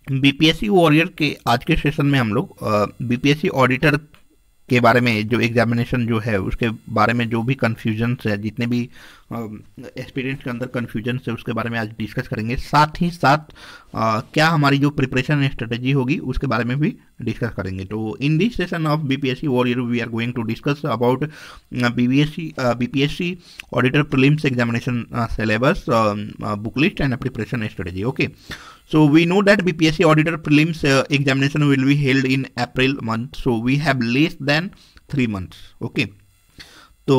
BPSC warrior के आज के सेशन में हम लोग बीपीएससी ऑडिटर के बारे में, जो एग्जामिनेशन जो है उसके बारे में जो भी कन्फ्यूजन्स है, जितने भी एक्सपीरियंस के अंदर कन्फ्यूजन्स है उसके बारे में आज डिस्कस करेंगे। साथ ही साथ क्या हमारी जो प्रिपरेशन स्ट्रेटेजी होगी उसके बारे में भी डिस्कस करेंगे। तो in this session of BPSC warrior we are going to discuss about BPSC auditor prelims examination syllabus, book list and preparation strategy. Okay, so we know that BPSC auditor prelims examination will be held in April month, so we have less than 3 months. okay, तो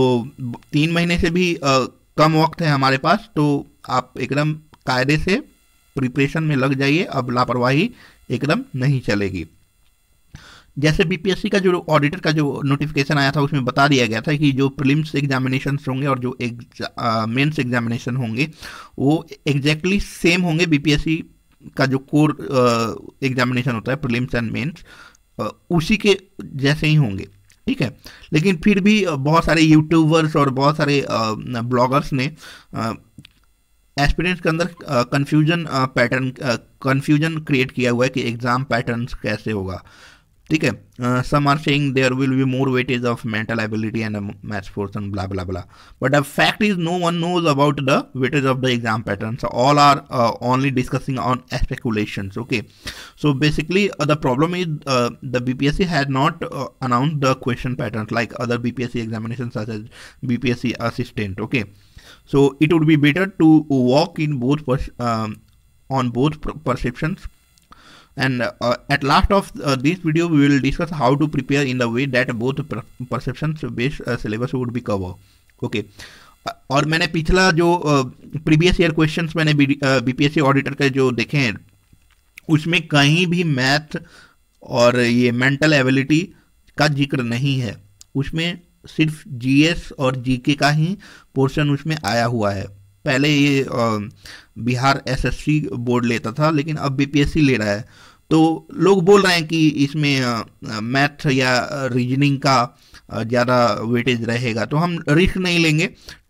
3 महीने से भी कम वक्त है हमारे पास, तो आप एकदम कायदे से प्रिपरेशन में लग जाइए। अब लापरवाही एकदम नहीं चलेगी। जैसे बीपीएससी का जो ऑडिटर का जो नोटिफिकेशन आया था उसमें बता दिया गया था कि जो प्रीलिम्स एग्जामिनेशन होंगे और जो मेंस एग्जामिनेशन होंगे वो एग्जैक्टली सेम होंगे। बीपीएससी का जो कोर एग्जामिनेशन होता है प्रीलिम्स एंड मेंस उसी के जैसे ही होंगे, ठीक है। लेकिन फिर भी बहुत सारे यूट्यूबर्स और बहुत सारे ब्लॉगर्स ने एस्पिरेंट्स के अंदर कन्फ्यूजन क्रिएट किया हुआ है कि एग्जाम पैटर्न्स कैसे होगा, ठीक है। Some are saying there will be more weightage of mental ability and maths portion, blah blah blah, but the fact is no one knows about the weightage of the exam patterns, all are only discussing on speculations. okay, so basically the problem is the BPSC had not announced the question patterns like other BPSC examinations such as BPSC assistant. okay, so it would be better to walk in both on both perceptions. And at last of this video we will discuss how to prepare in the way that both perceptions based syllabus would be cover. okay, और मैंने पिछला जो previous year questions मैंने BPSC auditor के जो देखे हैं उसमें कहीं भी मैथ और ये मेंटल एबिलिटी का जिक्र नहीं है। उसमें सिर्फ जीएस और जीके का ही पोर्शन उसमें आया हुआ है। पहले ये बिहार एसएससी बोर्ड लेता था, लेकिन अब बीपीएससी ले रहा है। तो लोग बोल रहे हैं कि इसमें मैथ या रीजनिंग का ज़्यादा वेटेज रहेगा, तो हम रिस्क नहीं लेंगे,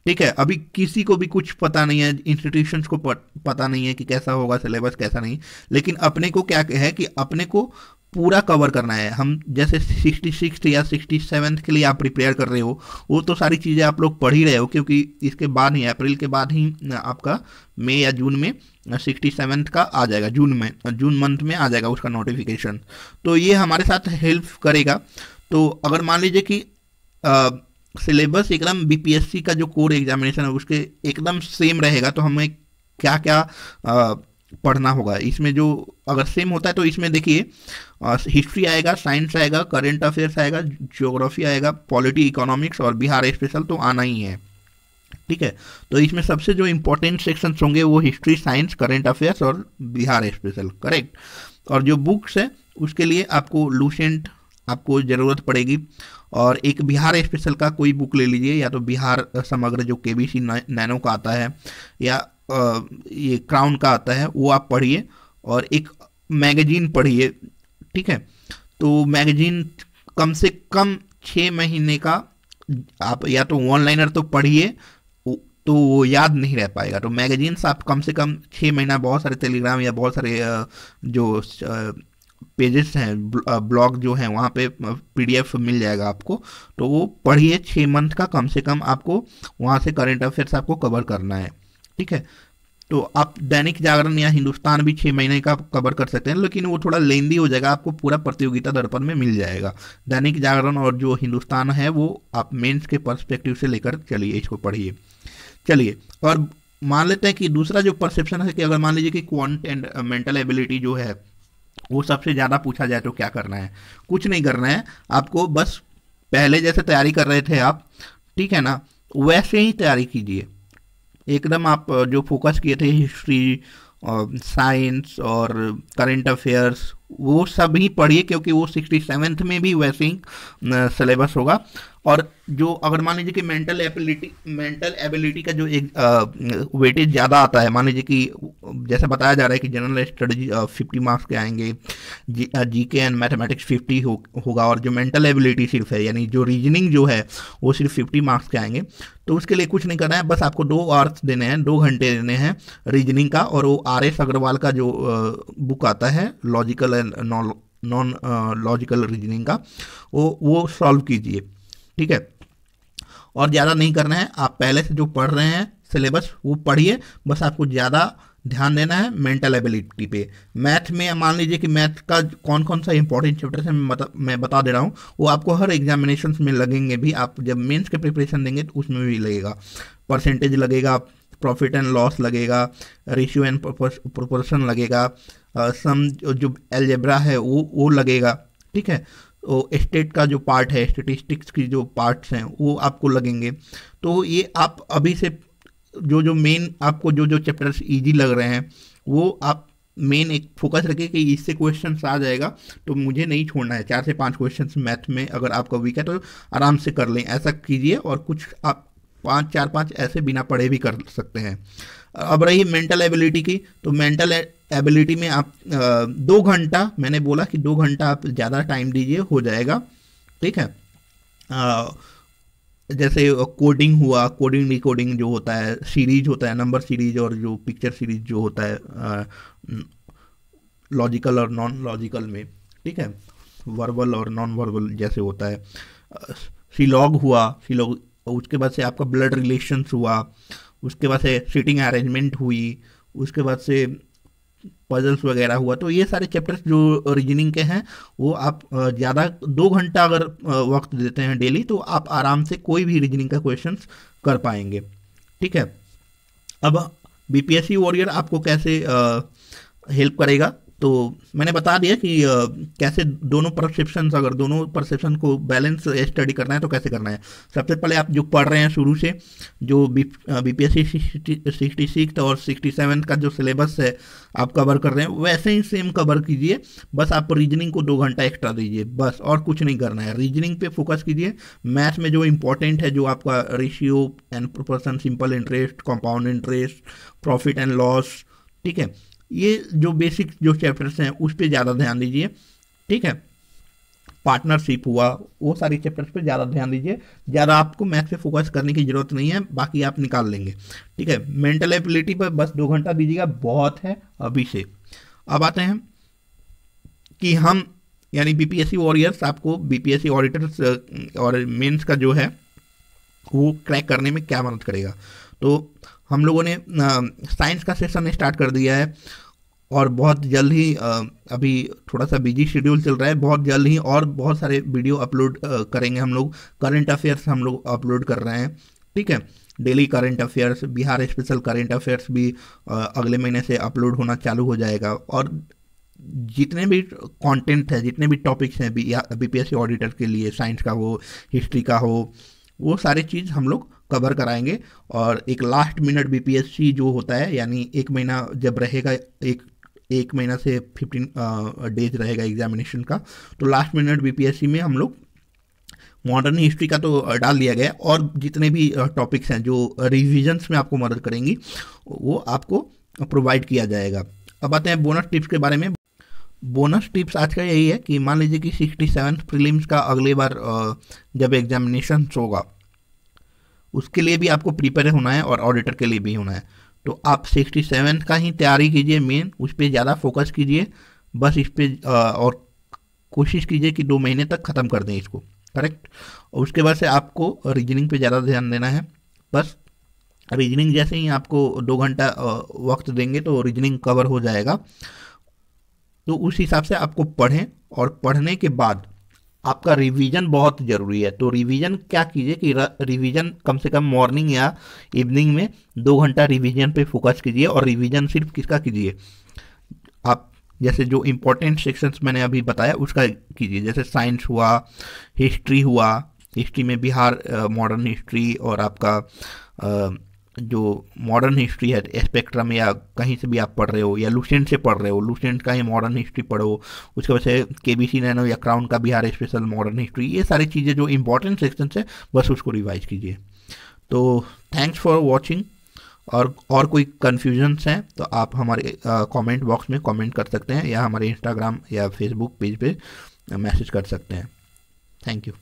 ठीक है। अभी किसी को भी कुछ पता नहीं है, इंस्टीट्यूशंस को पता नहीं है कि कैसा होगा सिलेबस, कैसा नहीं। लेकिन अपने को क्या है कि अपने को पूरा कवर करना है। हम जैसे 66 या 67 के लिए आप प्रिपेयर कर रहे हो, वो तो सारी चीज़ें आप लोग पढ़ ही रहे हो, क्योंकि इसके बाद ही अप्रैल के बाद ही आपका मई या जून में 67 का आ जाएगा, जून मंथ में आ जाएगा उसका नोटिफिकेशन। तो ये हमारे साथ हेल्प करेगा। तो अगर मान लीजिए कि सिलेबस एकदम बीपीएससी का जो कोर एग्जामिनेशन है उसके एकदम सेम रहेगा, तो हमें क्या क्या पढ़ना होगा। इसमें जो अगर सेम होता है तो इसमें देखिए हिस्ट्री आएगा, साइंस आएगा, करंट अफेयर्स आएगा, ज्योग्राफी आएगा, पॉलिटी, इकोनॉमिक्स और बिहार स्पेशल तो आना ही है, ठीक है। तो इसमें सबसे जो इंपॉर्टेंट सेक्शंस होंगे वो हिस्ट्री, साइंस, करंट अफेयर्स और बिहार स्पेशल, करेक्ट। और जो बुक्स है उसके लिए आपको लूसेंट आपको ज़रूरत पड़ेगी, और एक बिहार स्पेशल का कोई बुक ले लीजिए, या तो बिहार समग्र जो केबीसी नैनो का आता है या ये क्राउन का आता है वो आप पढ़िए, और एक मैगजीन पढ़िए, ठीक है। तो मैगजीन कम से कम 6 महीने का आप या तो वन लाइनर तो पढ़िए, तो वो याद नहीं रह पाएगा। तो मैगजीन्स आप कम से कम 6 महीना, बहुत सारे टेलीग्राम या बहुत सारे जो पेजेस हैं, ब्लॉग जो हैं वहाँ पे पीडीएफ मिल जाएगा आपको, तो वो पढ़िए। 6 मंथ का कम से कम आपको वहाँ से करंट अफेयर्स आपको कवर करना है, ठीक है। तो आप दैनिक जागरण या हिंदुस्तान भी 6 महीने का कवर कर सकते हैं, लेकिन वो थोड़ा लेंदी हो जाएगा, आपको पूरा प्रतियोगिता दर्पण में मिल जाएगा। दैनिक जागरण और जो हिंदुस्तान है वो आप मेंस के पर्सपेक्टिव से लेकर चलिए, इसको पढ़िए। चलिए, और मान लेते हैं कि दूसरा जो परसेप्शन है कि अगर मान लीजिए कि क्वांट एंड मेंटल एबिलिटी जो है वो सबसे ज़्यादा पूछा जाए तो क्या करना है। कुछ नहीं करना है आपको, बस पहले जैसे तैयारी कर रहे थे आप, ठीक है ना, वैसे ही तैयारी कीजिए। एकदम आप जो फोकस किए थे हिस्ट्री, साइंस और करंट अफेयर्स, वो सब ही पढ़िए, क्योंकि वो 67th में भी वैसे ही सिलेबस होगा। और जो अगर मान लीजिए कि मेंटल एबिलिटी का जो एक वेटेज ज़्यादा आता है, मान लीजिए कि जैसे बताया जा रहा है कि जनरल स्टडीज 50 मार्क्स के आएंगे, जीके एंड मैथमेटिक्स 50 होगा, और जो मेंटल एबिलिटी सिर्फ है, यानी जो रीजनिंग जो है वो सिर्फ 50 मार्क्स के आएंगे। तो उसके लिए कुछ नहीं करना है, बस आपको 2 आवर्स देने हैं, 2 घंटे देने हैं रीजनिंग का, और वो RS अग्रवाल का जो बुक आता है logical and non logical reasoning का, वो सॉल्व कीजिए, ठीक है। और ज़्यादा नहीं करना है, आप पहले से जो पढ़ रहे हैं सिलेबस वो पढ़िए, बस आपको ज़्यादा ध्यान देना है मेंटल एबिलिटी पे। मैथ में मान लीजिए कि मैथ का कौन कौन सा इंपॉर्टेंट चैप्टर है मैं बता दे रहा हूँ, वो आपको हर एग्जामिनेशन में लगेंगे भी, आप जब मेंस के प्रिपरेशन देंगे तो उसमें भी लगेगा। परसेंटेज लगेगा, प्रॉफिट एंड लॉस लगेगा, रेशियो एंड प्रोपोर्शन लगेगा, सम जो अलजेब्रा है वो लगेगा, ठीक है। तो स्टेट का जो पार्ट है, स्टेटिस्टिक्स की जो पार्ट्स हैं वो आपको लगेंगे। तो ये आप अभी से जो मेन आपको जो चैप्टर्स इजी लग रहे हैं वो आप मेन एक फोकस रखिए कि इससे क्वेश्चंस आ जाएगा तो मुझे नहीं छोड़ना है। 4 से 5 क्वेश्चंस मैथ में अगर आपका वीक है तो आराम से कर लें, ऐसा कीजिए। और कुछ आप 4-5 ऐसे बिना पढ़े भी कर सकते हैं। अब रही मेंटल एबिलिटी की, तो मेंटल एबिलिटी में आप 2 घंटा, मैंने बोला कि 2 घंटा आप ज़्यादा टाइम दीजिए, हो जाएगा, ठीक है। जैसे कोडिंग हुआ, कोडिंग डिकोडिंग जो होता है, सीरीज होता है, नंबर सीरीज और जो पिक्चर सीरीज जो होता है लॉजिकल और नॉन लॉजिकल में, ठीक है, वर्बल और नॉन वर्बल जैसे होता है। सीलॉग हुआ, सीलॉग, उसके बाद से आपका ब्लड रिलेशंस हुआ, उसके बाद से सीटिंग अरेंजमेंट हुई, उसके बाद से पजल्स वगैरह हुआ। तो ये सारे चैप्टर्स जो रीजनिंग के हैं वो आप ज़्यादा 2 घंटा अगर वक्त देते हैं डेली तो आप आराम से कोई भी रीजनिंग का क्वेश्चंस कर पाएंगे, ठीक है। अब बीपीएससी वॉरियर आपको कैसे हेल्प करेगा, तो मैंने बता दिया कि कैसे दोनों परसेप्शन, अगर दोनों परसेप्शन को बैलेंस स्टडी करना है तो कैसे करना है। सबसे पहले आप जो पढ़ रहे हैं शुरू से, जो बीपीएससी 66 और 67 का जो सिलेबस है आप कवर कर रहे हैं वैसे ही सेम कवर कीजिए। बस आप रीजनिंग को 2 घंटा एक्स्ट्रा दीजिए, बस, और कुछ नहीं करना है। रीजनिंग पे फोकस कीजिए। मैथ में जो इंपॉर्टेंट है, जो आपका ratio and proportion, simple interest, compound interest, profit and loss, ठीक है, ये जो बेसिक जो चैप्टर्स हैं उस पर ज़्यादा ध्यान दीजिए, ठीक है। पार्टनरशिप हुआ, वो सारी चैप्टर्स पे ज़्यादा ध्यान दीजिए। ज़्यादा आपको मैथ पे फोकस करने की ज़रूरत नहीं है, बाकी आप निकाल लेंगे, ठीक है। मेंटल एबिलिटी पर बस 2 घंटा दीजिएगा, बहुत है अभी से। अब आते हैं कि हम यानी बीपीएससी वॉरियर्स आपको बीपीएससी ऑडिटर्स और मेंस का जो है वो क्रैक करने में क्या मदद करेगा। तो हम लोगों ने साइंस का सेशन स्टार्ट कर दिया है और बहुत जल्द ही, अभी थोड़ा सा बिजी शेड्यूल चल रहा है, बहुत जल्द ही और बहुत सारे वीडियो अपलोड करेंगे हम लोग। करंट अफेयर्स हम लोग अपलोड कर रहे हैं, ठीक है। Daily current affairs, Bihar special current affairs भी अगले महीने से अपलोड होना चालू हो जाएगा। और जितने भी कंटेंट है, जितने भी टॉपिक्स हैं बीपीएससी ऑडिटर के लिए, साइंस का हो, हिस्ट्री का हो, वो सारी चीज़ हम लोग कवर कराएंगे। और एक लास्ट मिनट बीपीएससी जो होता है, यानी 1 महीना जब रहेगा, एक महीना से 15 डेज रहेगा एग्जामिनेशन का, तो लास्ट मिनट बीपीएससी में हम लोग मॉडर्न हिस्ट्री का तो डाल दिया गया, और जितने भी टॉपिक्स हैं जो रिविजन्स में आपको मदद करेंगी वो आपको प्रोवाइड किया जाएगा। अब आते हैं बोनस टिप्स के बारे में। बोनस टिप्स आज का यही है कि मान लीजिए कि 67 प्रीलिम्स का अगली बार जब एग्जामिनेशन होगा उसके लिए भी आपको प्रिपेयर होना है और ऑडिटर के लिए भी होना है। तो आप 67 का ही तैयारी कीजिए, मेन उस पर ज़्यादा फोकस कीजिए, बस इस पर, और कोशिश कीजिए कि 2 महीने तक ख़त्म कर दें इसको, करेक्ट। और उसके बाद से आपको रीजनिंग पे ज़्यादा ध्यान देना है। बस रीजनिंग जैसे ही आपको 2 घंटा वक्त देंगे तो रीजनिंग कवर हो जाएगा। तो उस हिसाब से आपको पढ़ें, और पढ़ने के बाद आपका रिवीजन बहुत ज़रूरी है। तो रिवीजन क्या कीजिए कि रिवीजन कम से कम मॉर्निंग या इवनिंग में 2 घंटा रिवीजन पे फोकस कीजिए। और रिवीजन सिर्फ किसका कीजिए, आप जैसे जो इम्पोर्टेंट सेक्शंस मैंने अभी बताया उसका कीजिए। जैसे साइंस हुआ, हिस्ट्री हुआ, हिस्ट्री में बिहार मॉडर्न हिस्ट्री, और आपका जो मॉडर्न हिस्ट्री है स्पेक्ट्रम या कहीं से भी आप पढ़ रहे हो, या लुसेंट से पढ़ रहे हो, लुसेंट का ही मॉडर्न हिस्ट्री पढ़ो। उसके वजह से केबीसी नैनो या क्राउन का बिहार स्पेशल मॉडर्न हिस्ट्री, ये सारी चीज़ें जो इंपॉर्टेंट सेक्शन है बस उसको रिवाइज कीजिए। तो थैंक्स फॉर वॉचिंग। और कोई कन्फ्यूजन्स हैं तो आप हमारे कमेंट बॉक्स में कमेंट कर सकते हैं, या हमारे इंस्टाग्राम या फेसबुक पेज पे मैसेज कर सकते हैं। Thank you.